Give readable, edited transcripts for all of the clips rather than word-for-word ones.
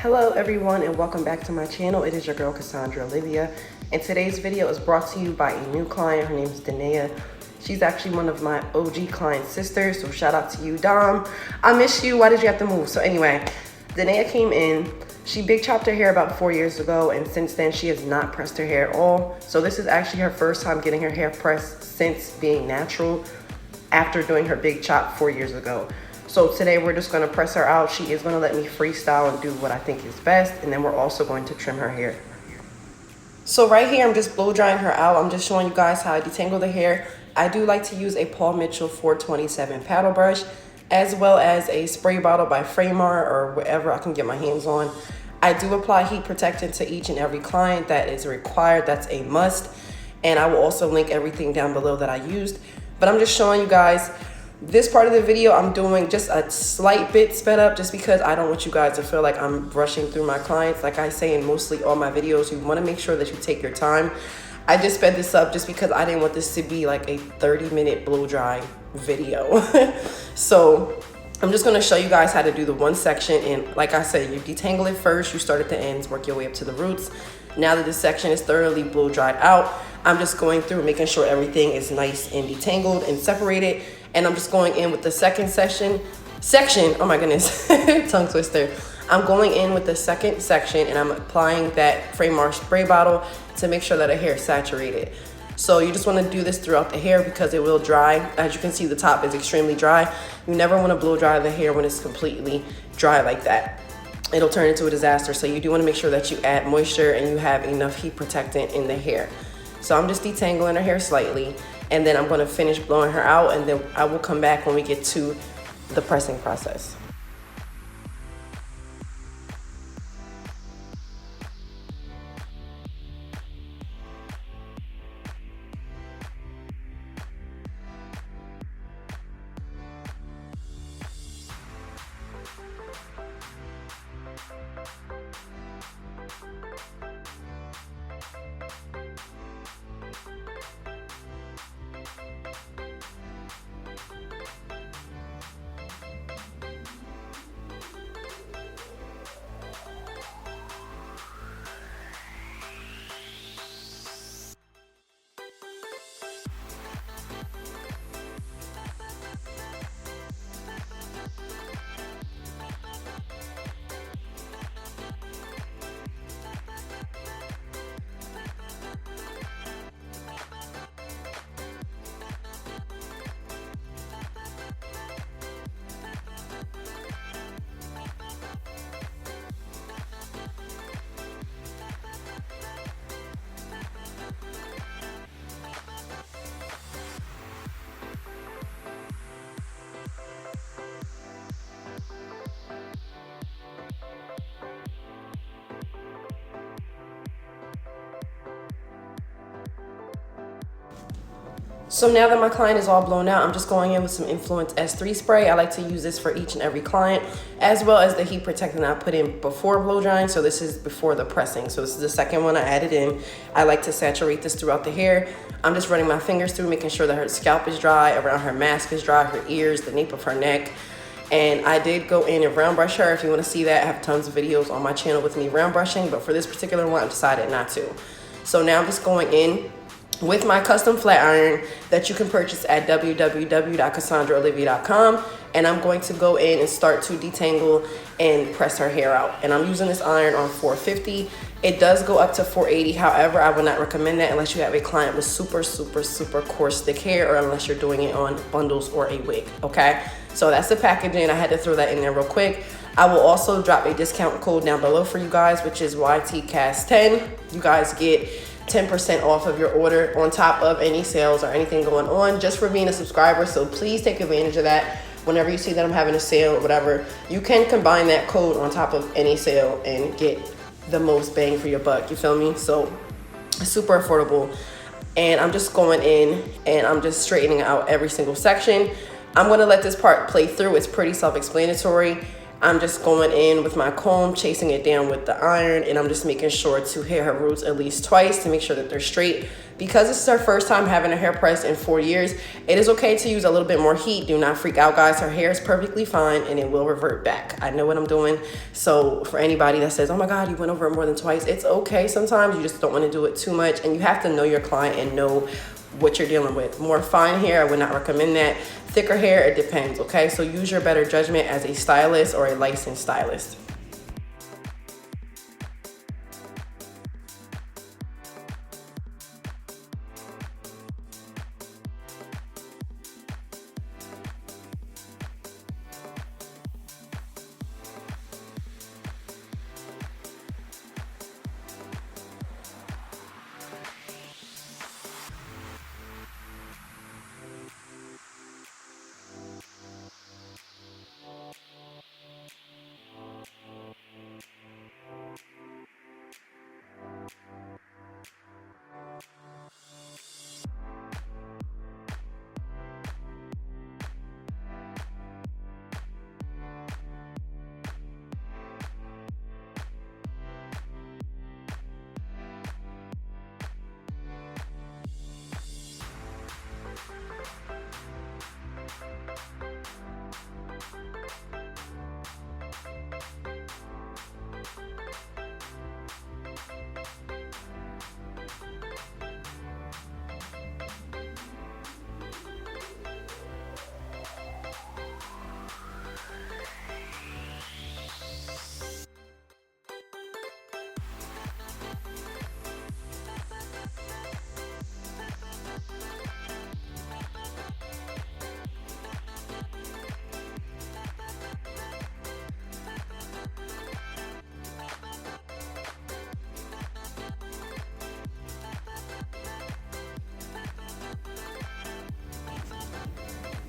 Hello everyone and welcome back to my channel. It is your girl Cassandra Olivia, and today's video is brought to you by a new client. Her name is Dania. She's actually one of my OG client sisters, so shout out to you, Dom. I miss you. Why did you have to move? So anyway, Dania came in. She big chopped her hair about 4 years ago, and since then she has not pressed her hair at all. So this is actually her first time getting her hair pressed since being natural after doing her big chop 4 years ago. So today we're just gonna press her out. She is gonna let me freestyle and do what I think is best, and then we're also going to trim her hair. So right here, I'm just blow drying her out. I'm just showing you guys how I detangle the hair. I do like to use a Paul Mitchell 427 paddle brush, as well as a spray bottle by Framar or whatever I can get my hands on. I do apply heat protectant to each and every client. That is required, that's a must. And I will also link everything down below that I used. But I'm just showing you guys this part of the video. I'm doing just a slight bit sped up just because I don't want you guys to feel like I'm rushing through my clients. Like I say in mostly all my videos, you want to make sure that you take your time. I just sped this up just because I didn't want this to be like a 30-minute blow dry video. So I'm just going to show you guys how to do the one section. And like I said, you detangle it first, you start at the ends, work your way up to the roots. Now that this section is thoroughly blow dried out, I'm just going through making sure everything is nice and detangled and separated. And I'm just going in with the second section, oh my goodness, tongue twister. I'm going in with the second section and I'm applying that Framar spray bottle to make sure that the hair is saturated. So you just want to do this throughout the hair because it will dry. As you can see, the top is extremely dry. You never want to blow dry the hair when it's completely dry like that. It'll turn into a disaster. So you do want to make sure that you add moisture and you have enough heat protectant in the hair. So I'm just detangling her hair slightly, and then I'm going to finish blowing her out, and then I will come back when we get to the pressing process. So now that my client is all blown out, I'm just going in with some Influence S3 spray. I like to use this for each and every client, as well as the heat protectant I put in before blow drying. So this is before the pressing. So this is the second one I added in. I like to saturate this throughout the hair. I'm just running my fingers through, making sure that her scalp is dry, around her mask is dry, her ears, the nape of her neck. And I did go in and round brush her. If you want to see that, I have tons of videos on my channel with me round brushing, but for this particular one, I decided not to. So now I'm just going in with my custom flat iron that you can purchase at www.cassandraolivia.com, and I'm going to go in and start to detangle and press her hair out. And I'm using this iron on 450. It does go up to 480. However, I would not recommend that unless you have a client with super coarse thick hair, or unless you're doing it on bundles or a wig, okay? So that's the packaging. I had to throw that in there real quick. I will also drop a discount code down below for you guys, which is YTCAS10. You guys get 10% off of your order on top of any sales or anything going on just for being a subscriber. So please take advantage of that. Whenever you see that I'm having a sale or whatever, you can combine that code on top of any sale and get the most bang for your buck. You feel me? So it's super affordable. And I'm just going in and I'm just straightening out every single section. I'm going to let this part play through. It's pretty self-explanatory. I'm just going in with my comb, chasing it down with the iron, and I'm just making sure to hit her roots at least twice to make sure that they're straight, Because this is her first time having her hair pressed in 4 years, it is okay to use a little bit more heat. Do not freak out, guys. Her hair is perfectly fine and it will revert back. I know what I'm doing. So for anybody that says, oh my God, you went over it more than twice, it's okay. Sometimes you just don't want to do it too much, and you have to know your client and know what you're dealing with. More fine hair, I would not recommend that. Thicker hair, it depends, okay? So use your better judgment as a stylist or a licensed stylist.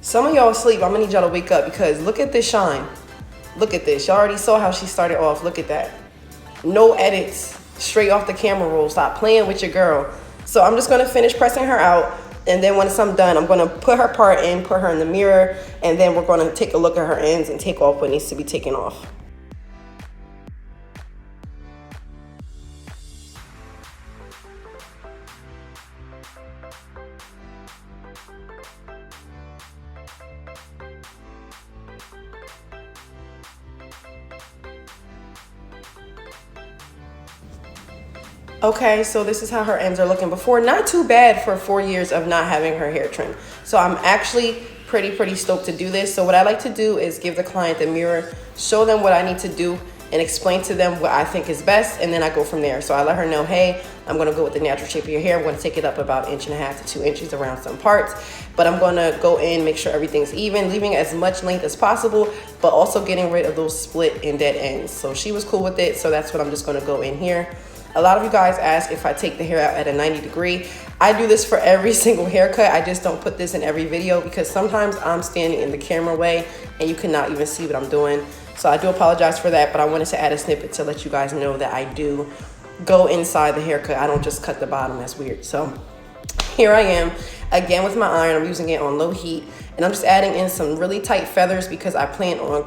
Some of y'all asleep. I'm gonna need y'all to wake up because look at this shine. Look at this. Y'all already saw how she started off. Look at that. No edits. Straight off the camera roll. Stop playing with your girl. So I'm just gonna finish pressing her out. And then once I'm done, I'm gonna put her part in, put her in the mirror, and then we're gonna take a look at her ends and take off what needs to be taken off. Okay, so this is how her ends are looking before. Not too bad for 4 years of not having her hair trimmed. So I'm actually pretty stoked to do this. So what I like to do is give the client the mirror, show them what I need to do, and explain to them what I think is best, and then I go from there. So I let her know, hey, I'm gonna go with the natural shape of your hair. I'm gonna take it up about 1.5 to 2 inches around some parts, but I'm gonna go in, make sure everything's even, leaving as much length as possible, but also getting rid of those split and dead ends. So she was cool with it, so that's what I'm just gonna go in here. A lot of you guys ask if I take the hair out at a 90 degree. I do this for every single haircut. I just don't put this in every video because sometimes I'm standing in the camera way and you cannot even see what I'm doing. So I do apologize for that, but I wanted to add a snippet to let you guys know that I do go inside the haircut. I don't just cut the bottom. That's weird. So here I am again with my iron. I'm using it on low heat, and I'm just adding in some really tight feathers because I plan on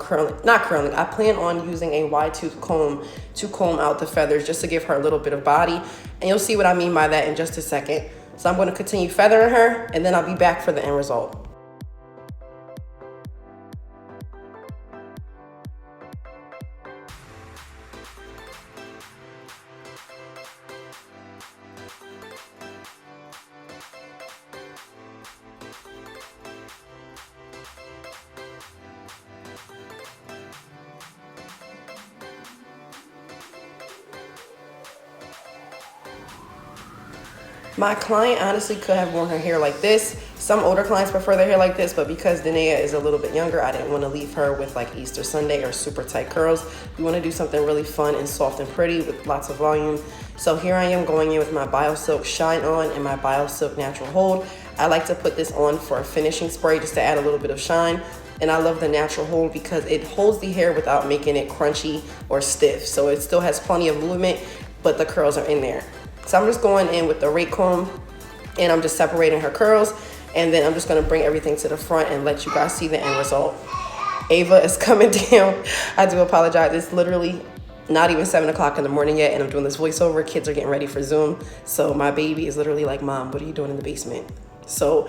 I plan on using a wide tooth comb to comb out the feathers just to give her a little bit of body. And you'll see what I mean by that in just a second. So I'm going to continue feathering her, and then I'll be back for the end result. My client honestly could have worn her hair like this. Some older clients prefer their hair like this, but because Danae is a little bit younger, I didn't want to leave her with like Easter Sunday or super tight curls. We want to do something really fun and soft and pretty with lots of volume. So here I am going in with my BioSilk Shine On and my BioSilk Natural Hold. I like to put this on for a finishing spray just to add a little bit of shine. And I love the natural hold because it holds the hair without making it crunchy or stiff. So it still has plenty of movement, but the curls are in there. So I'm just going in with the rake comb and I'm just separating her curls, and then I'm just gonna bring everything to the front and let you guys see the end result. Ava is coming down. I do apologize. It's literally not even 7 o'clock in the morning yet, and I'm doing this voiceover. Kids are getting ready for Zoom. So my baby is literally like, Mom, what are you doing in the basement? So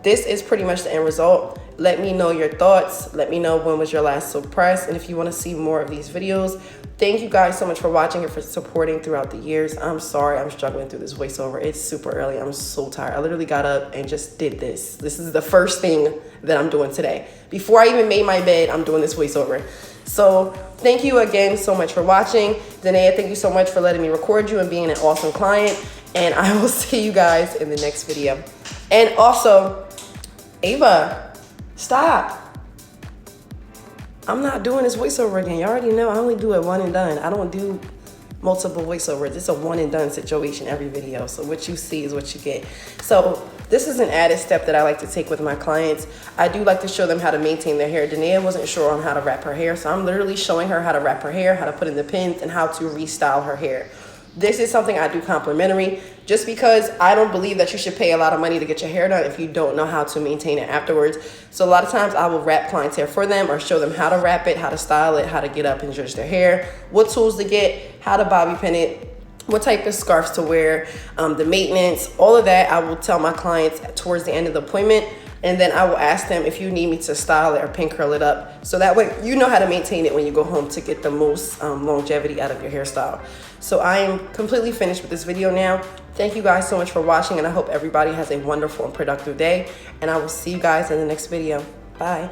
this is pretty much the end result. Let me know your thoughts. Let me know when was your last suppress, and if you want to see more of these videos. Thank you guys so much for watching and for supporting throughout the years. I'm sorry I'm struggling through this voiceover. It's super early. I'm so tired. I literally got up and just did this. This is the first thing that I'm doing today. Before I even made my bed, I'm doing this voiceover. So thank you again so much for watching. Danae, thank you so much for letting me record you and being an awesome client. And I will see you guys in the next video. And also, Ava, stop. I'm not doing this voiceover again. You already know I only do it one and done. I don't do multiple voiceovers. It's a one and done situation every video. So what you see is what you get. So this is an added step that I like to take with my clients. I do like to show them how to maintain their hair. Danae wasn't sure on how to wrap her hair. So I'm literally showing her how to wrap her hair, how to put in the pins, and how to restyle her hair. This is something I do complimentary, just because I don't believe that you should pay a lot of money to get your hair done if you don't know how to maintain it afterwards. So a lot of times I will wrap clients' hair for them, or show them how to wrap it, how to style it, how to get up and judge their hair, what tools to get, how to bobby pin it, what type of scarves to wear, the maintenance, all of that I will tell my clients towards the end of the appointment. And then I will ask them if you need me to style it or pin curl it up. So that way you know how to maintain it when you go home to get the most longevity out of your hairstyle. So I am completely finished with this video now. Thank you guys so much for watching, and I hope everybody has a wonderful and productive day. And I will see you guys in the next video. Bye.